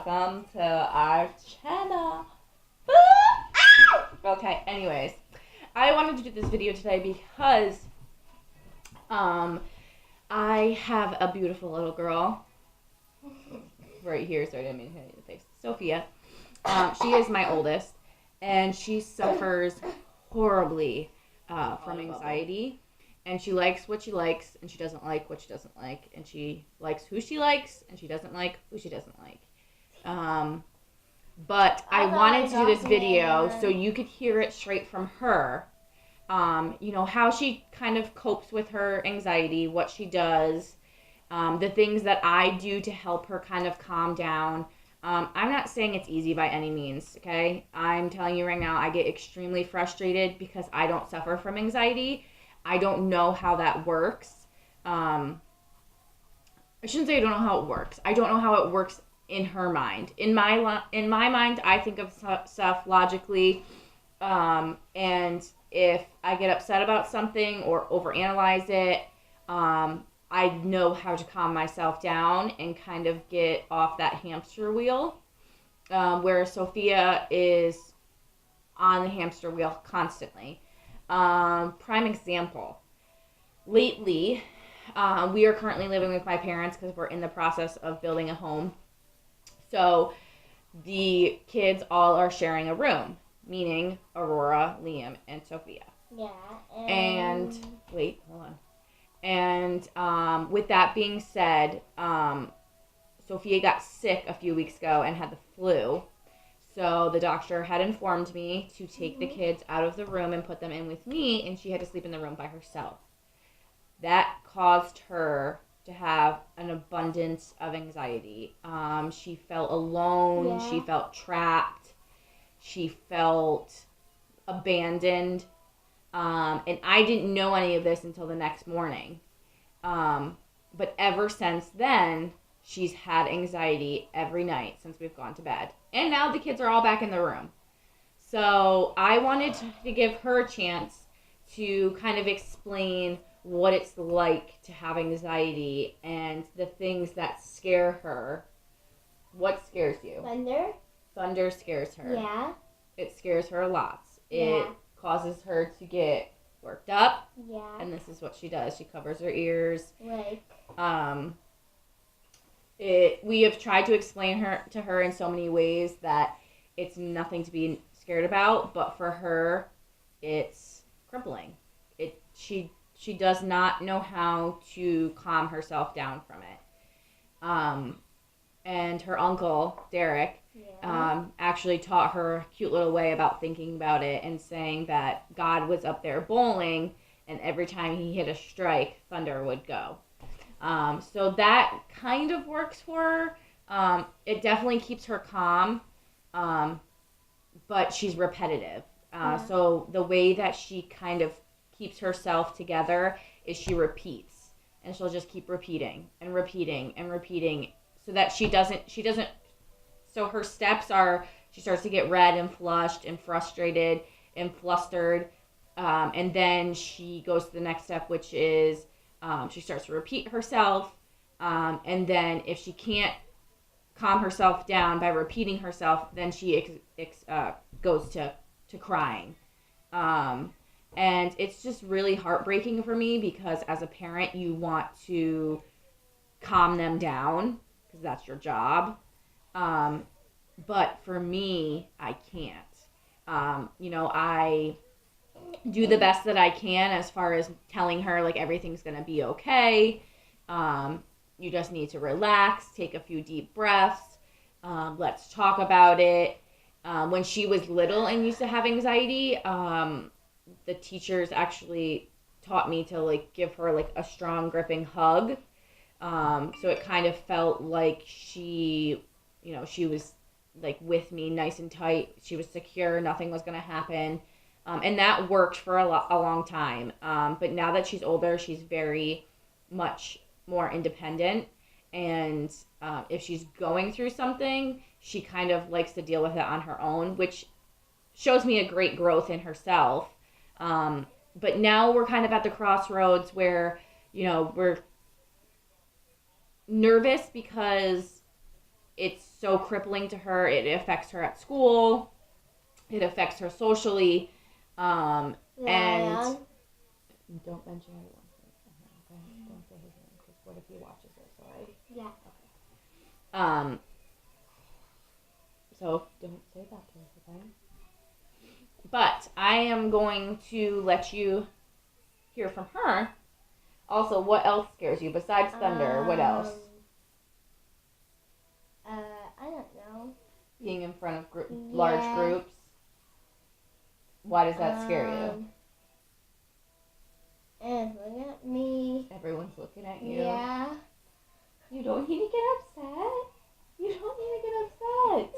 welcome to our channel. Okay, anyways, I wanted to do this video today because I have a beautiful little girl right here, so I didn't mean to hit you in the face. Sophia. She is my oldest, and she suffers horribly from anxiety. And she likes what she likes, and she doesn't like what she doesn't like, and she likes who she likes, and she doesn't like who she doesn't like. But I wanted to do this video so you could hear it straight from her. You know, how she kind of copes with her anxiety, what she does, the things that I do to help her kind of calm down. I'm not saying it's easy by any means, okay? I'm telling you right now, I get extremely frustrated because I don't suffer from anxiety. I don't know how that works. I shouldn't say I don't know how it works. I don't know how it works in her mind. In my mind, I think of stuff logically, and if I get upset about something or overanalyze it, I know how to calm myself down and kind of get off that hamster wheel, where Sophia is on the hamster wheel constantly. Prime example. Lately, we are currently living with my parents because we're in the process of building a home. So the kids all are sharing a room, meaning Aurora, Liam, and Sophia. Yeah. And wait, hold on. And with that being said, Sophia got sick a few weeks ago and had the flu. So the doctor had informed me to take the kids out of the room and put them in with me, and she had to sleep in the room by herself. That caused her to have an abundance of anxiety. She felt alone. Yeah. She felt trapped. She felt abandoned. And I didn't know any of this until the next morning. But ever since then, she's had anxiety every night since we've gone to bed. And now the kids are all back in the room. So I wanted to give her a chance to kind of explain what it's like to have anxiety and the things that scare her. What scares you? Thunder. Thunder scares her. Yeah. It scares her a lot. Yeah. It causes her to get worked up. Yeah. And this is what she does. She covers her ears. Like. We have tried to explain to her in so many ways that it's nothing to be scared about, but for her, it's crippling. She does not know how to calm herself down from it. And her uncle, Derek, actually taught her a cute little way about thinking about it and saying that God was up there bowling, and every time he hit a strike, thunder would go. So that kind of works for her. It definitely keeps her calm, but she's repetitive. So the way that she kind of keeps herself together is she repeats, and she'll just keep repeating and repeating and repeating so that she doesn't, so her steps are, she starts to get red and flushed and frustrated and flustered. And then she goes to the next step, which is, she starts to repeat herself. And then if she can't calm herself down by repeating herself, then she goes to crying. And it's just really heartbreaking for me because as a parent, you want to calm them down because that's your job. But for me, I can't. I do the best that I can as far as telling her, like, everything's going to be okay. You just need to relax, take a few deep breaths. Let's talk about it. When she was little and used to have anxiety, the teachers actually taught me to, like, give her, like, a strong gripping hug. So it kind of felt like she was, like, with me nice and tight. She was secure. Nothing was going to happen. And that worked for a long time. But now that she's older, she's very much more independent. And if she's going through something, she kind of likes to deal with it on her own, which shows me a great growth in herself. But now we're kind of at the crossroads where, we're nervous because it's so crippling to her. It affects her at school. It affects her socially. And don't mention anyone. Okay? Don't say his name, because what if he watches this, alright? Yeah. Okay. So don't say that to us, okay? But I am going to let you hear from her. Also, what else scares you besides thunder? What else? I don't know. Being in front of large groups. Why does that scare you? And look at me. Everyone's looking at you. Yeah. You don't need to get upset. You don't need to get upset.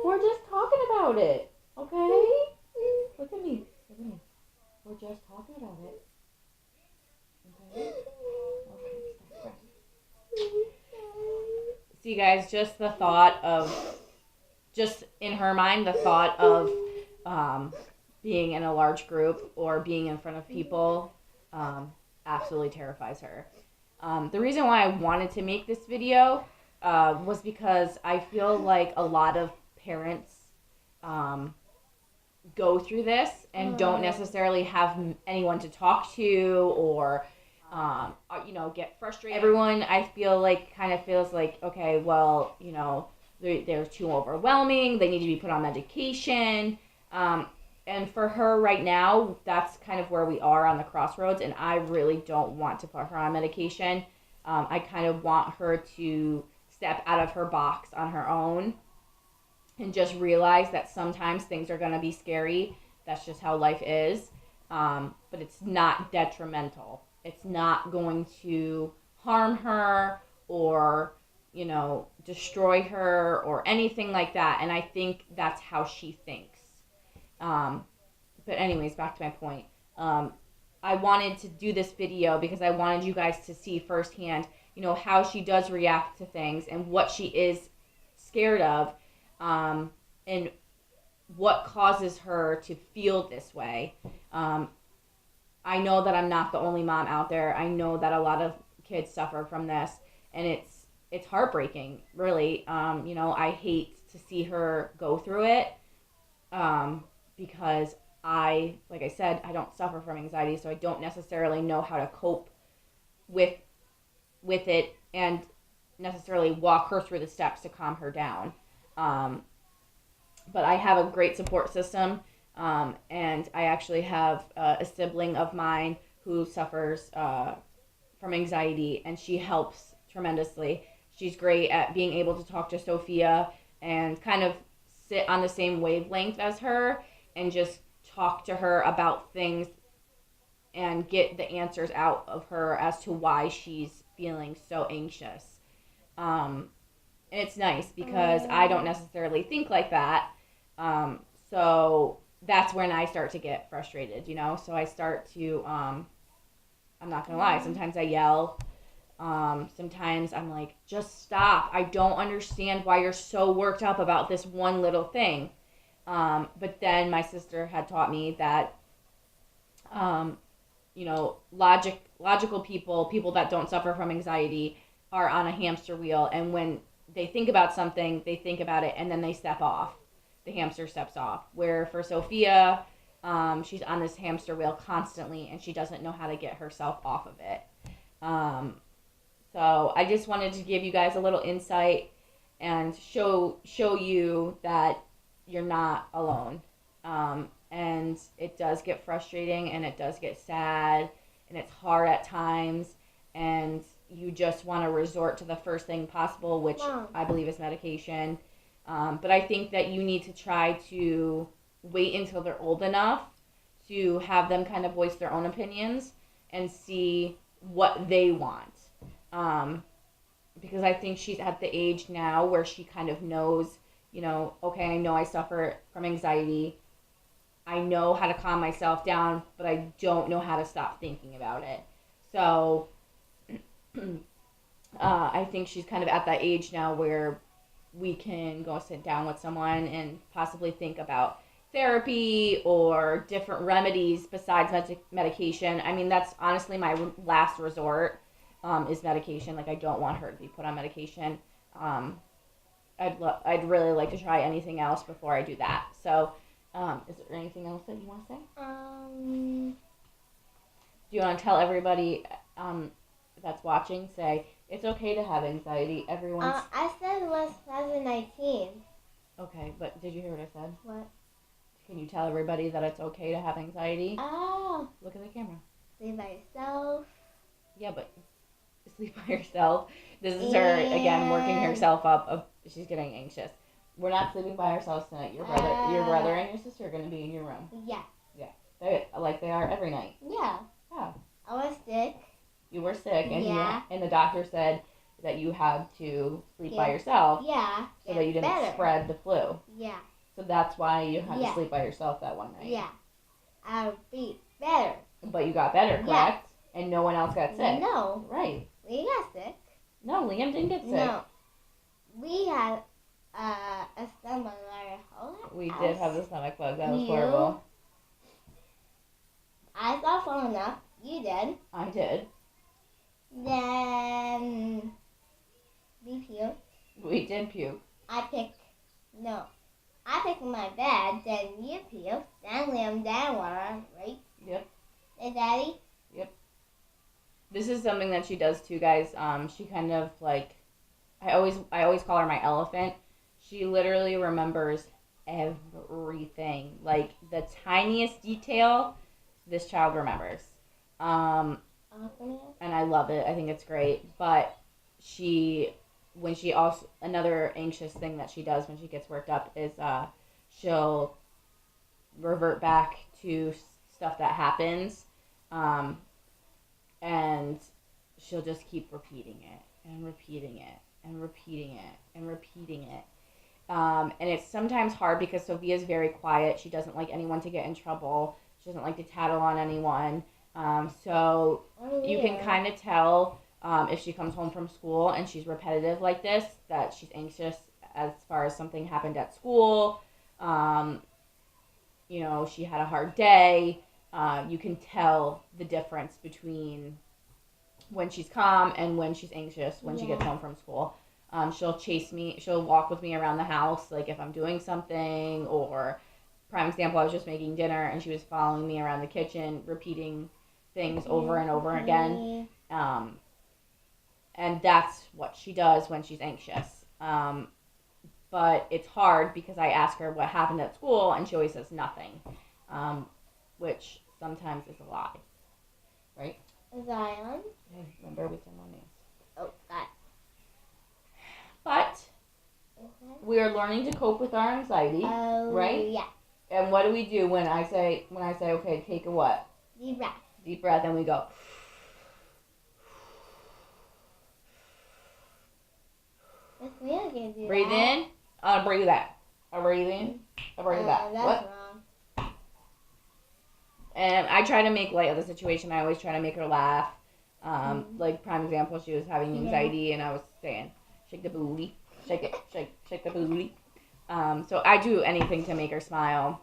We're just talking about it. Okay? Look at me. Look at me. We're just talking about it. Okay? Okay, stop crying. See, guys, just the thought of, just in her mind, the thought of being in a large group or being in front of people absolutely terrifies her. The reason why I wanted to make this video was because I feel like a lot of parents go through this and don't necessarily have anyone to talk to, or get frustrated. Everyone, I feel like, kind of feels like, okay, well, they're too overwhelming. They need to be put on medication. And for her right now, that's kind of where we are on the crossroads, and I really don't want to put her on medication. I kind of want her to step out of her box on her own and just realize that sometimes things are going to be scary. That's just how life is. But it's not detrimental. It's not going to harm her or, destroy her or anything like that. And I think that's how she thinks. But anyways, back to my point. I wanted to do this video because I wanted you guys to see firsthand, how she does react to things and what she is scared of, and what causes her to feel this way. I know that I'm not the only mom out there. I know that a lot of kids suffer from this, and it's heartbreaking, really. I hate to see her go through it, because like I said, I don't suffer from anxiety, so I don't necessarily know how to cope with it and necessarily walk her through the steps to calm her down. But I have a great support system, and I actually have a sibling of mine who suffers from anxiety, and she helps tremendously. She's great at being able to talk to Sophia and kind of sit on the same wavelength as her and just talk to her about things and get the answers out of her as to why she's feeling so anxious. And it's nice because I don't necessarily think like that. So that's when I start to get frustrated, So I start to, I'm not going to lie, sometimes I yell. Sometimes I'm like, just stop. I don't understand why you're so worked up about this one little thing. But then my sister had taught me that, logical people that don't suffer from anxiety are on a hamster wheel. And when they think about something, they think about it and then they step off. The hamster steps off. Where for Sophia, she's on this hamster wheel constantly and she doesn't know how to get herself off of it. So I just wanted to give you guys a little insight and show you that you're not alone. And it does get frustrating and it does get sad and it's hard at times, and you just want to resort to the first thing possible, which I believe is medication. But I think that you need to try to wait until they're old enough to have them kind of voice their own opinions and see what they want. Because I think she's at the age now where she kind of knows, okay, I know I suffer from anxiety. I know how to calm myself down, but I don't know how to stop thinking about it. So I think she's kind of at that age now where we can go sit down with someone and possibly think about therapy or different remedies besides medication. I mean, that's honestly my last resort, is medication. Like, I don't want her to be put on medication. I'd really like to try anything else before I do that. So, is there anything else that you want to say? Do you want to tell everybody that's watching? Say it's okay to have anxiety. Everyone's I said it was 2019. okay, but did you hear what I said? What? Can you tell everybody that it's okay to have anxiety? Oh. Look at the camera. Sleep by yourself. Yeah, but sleep by yourself. This is her again working herself up. She's getting anxious. We're not sleeping by ourselves tonight. Your brother, and your sister are gonna be in your room. Yeah. They are every night. Yeah. Yeah. I was sick. You were sick, and Yeah. and the doctor said that you had to sleep by yourself. Yeah. So that you didn't spread the flu. Yeah. So that's why you had to sleep by yourself that one night. Yeah. I'll be better. But you got better, correct? Yeah. And no one else got sick. No. Right. We got sick. No, Liam didn't get sick. No. We had a stomach house. We did have the stomach bug. That was horrible. I thought falling up. You did. I did. Then we puked. We did puke. I picked my bed. Then you puked. Then Liam down water, right? Yep. Hey, Daddy. Yep. This is something that she does too, guys. She kind of like, I always call her my elephant. She literally remembers everything, like the tiniest detail. This child remembers. And I love it. I think it's great. But another anxious thing that she does when she gets worked up is she'll revert back to stuff that happens, and she'll just keep repeating it and repeating it and repeating it and repeating it. And it's sometimes hard because Sophia's very quiet. She doesn't like anyone to get in trouble. She doesn't like to tattle on anyone. So you can kind of tell if she comes home from school and she's repetitive like this, that she's anxious as far as something happened at school. She had a hard day. You can tell the difference between when she's calm and when she's anxious when she gets home from school. She'll chase me. She'll walk with me around the house, like if I'm doing something, or prime example, I was just making dinner and she was following me around the kitchen, repeating things over and over again. And that's what she does when she's anxious. But it's hard because I ask her what happened at school and she always says nothing, which sometimes is a lie, right? Zion. Remember, we said no names. Oh, God. But we are learning to cope with our anxiety, right? Yeah. And what do we do when I say, okay, take a what? Deep breath. Deep breath, and we go. Breathe in. Breathe out. Breathe in. Breathe out. That's What? wrong. And I try to make light of the situation. I always try to make her laugh. Like prime example, she was having anxiety, and I was saying, "Shake the booty, shake it, shake the booty." So I do anything to make her smile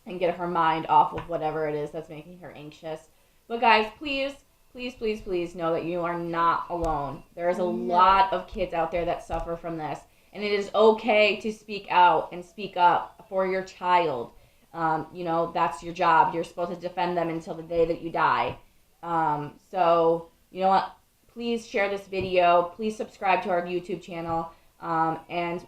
and get her mind off of whatever it is that's making her anxious. But guys, please, please, please, please know that you are not alone. There is a lot of kids out there that suffer from this, and it is okay to speak out and speak up for your child. That's your job. You're supposed to defend them until the day that you die. So, you know what? Please share this video. Please subscribe to our YouTube channel. And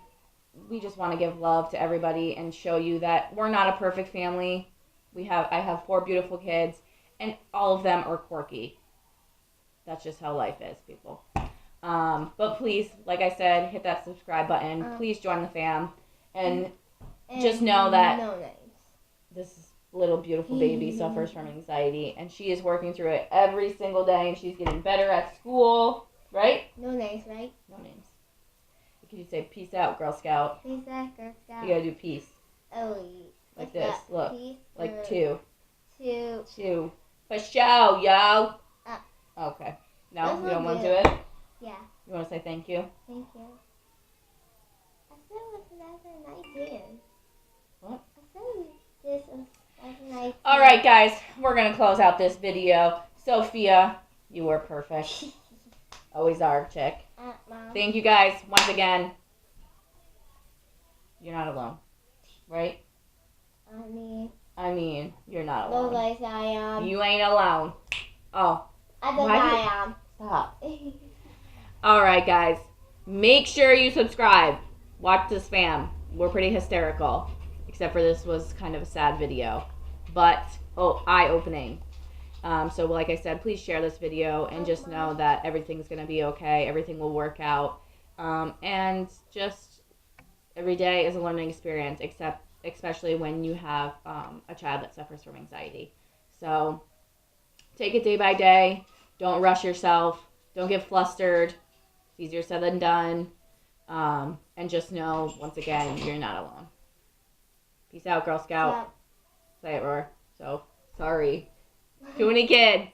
we just want to give love to everybody and show you that we're not a perfect family. I have 4 beautiful kids, and all of them are quirky. That's just how life is, people. But please, like I said, hit that subscribe button. Please join the fam. And just know that this little beautiful baby suffers from anxiety, and she is working through it every single day, and she's getting better at school, right? No names, right? No names. Can you say peace out, Girl Scout? Peace out, Girl Scout. You gotta do peace. Oh, like this. Look. Peace like 2. 2. For show, yo. Okay. No, you don't want to do it? Yeah. You want to say thank you? Thank you. I said it was 2019. What? I said this was 2019. All right, guys. We're going to close out this video. Sophia, you were perfect. Always are, chick. Mom. Thank you guys once again. you're not alone, right? I mean, you're not no, alone. guys, I am. You ain't alone. Oh, I think why I am. stop. All right, guys. Make sure you subscribe. Watch this fam. We're pretty hysterical. Except for this was kind of a sad video. But, eye-opening. So like I said, please share this video and just know that everything's going to be okay. Everything will work out. And just every day is a learning experience, especially when you have a child that suffers from anxiety. So take it day by day. Don't rush yourself. Don't get flustered. It's easier said than done. And just know, once again, you're not alone. Peace out, Girl Scout. Yeah. Say it, Roar. So, sorry. Too many kids.